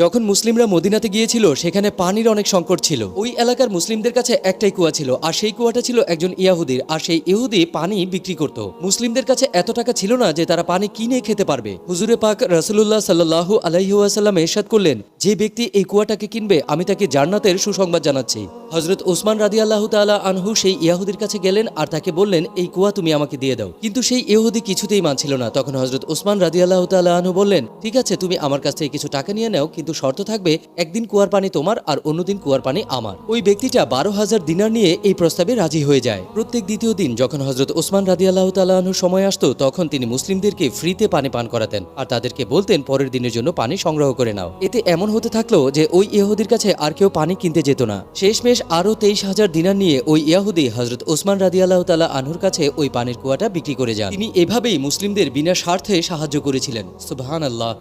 যখন মুসলিমরা মদিনাতে গিয়েছিল সেখানে পানির অনেক সংকট ছিল। ওই এলাকার মুসলিমদের কাছে একটাই কুয়া ছিল, আর সেই কুয়াটা ছিল একজন ইহুদির, আর সেই ইহুদি পানি বিক্রি করত। মুসলিমদের কাছে এত টাকা ছিল না যে তারা পানি কিনে খেতে পারবে। হুজুরে পাক রাসূলুল্লাহ সাল্লাল্লাহু আলাইহি ওয়াসাল্লাম ইরশাদ করলেন, যে ব্যক্তি এই কুয়াটাকে কিনবে আমি তাকে জান্নাতের সুসংবাদ জানাচ্ছি। হযরত ওসমান রাদিয়াল্লাহু তাআলা আনহু সেই ইহুদির কাছে গেলেন আর তাকে বললেন, এই কুয়া তুমি আমাকে দিয়ে দাও। কিন্তু সেই ইহুদি কিছুতেই মানছিল না। তখন হযরত ওসমান রাদিয়াল্লাহু তাআলা আনহু বললেন, ঠিক আছে, তুমি আমার কাছ থেকে কিছু টাকা নিয়ে নাও, কিন্তু শর্ত থাকবে একদিন কুয়ার পানি তোমার আর অন্যদিন কুয়ার পানি আমার। ওই ব্যক্তিটা 12,000 দিনার নিয়ে এই প্রস্তাবে রাজি হয়ে যায়। প্রত্যেক দ্বিতীয় দিন যখন হযরত ওসমান রাদিয়াল্লাহু তাআলা আনহু সময় আসতো তখন তিনি মুসলিমদেরকে ফ্রিতে পানি পান করাতেন আর তাদেরকে বলতেন পরের দিনের জন্য পানি সংগ্রহ করে নাও। এতে এমন হতে থাকলো যে ওই ইহুদির কাছে আর কেউ পানি কিনতে যেত না। শেষমেশ আরো 23,000 দিনার নিয়ে ওই ইহুদি হযরত ওসমান রাদিয়াল্লাহু তাআলা আনহুর কাছে ওই পানির কুয়াটা বিক্রি করে যান। তিনি এভাবেই মুসলিমদের বিনা স্বার্থে সাহায্য করেছিলেন। সুবহানাল্লাহ।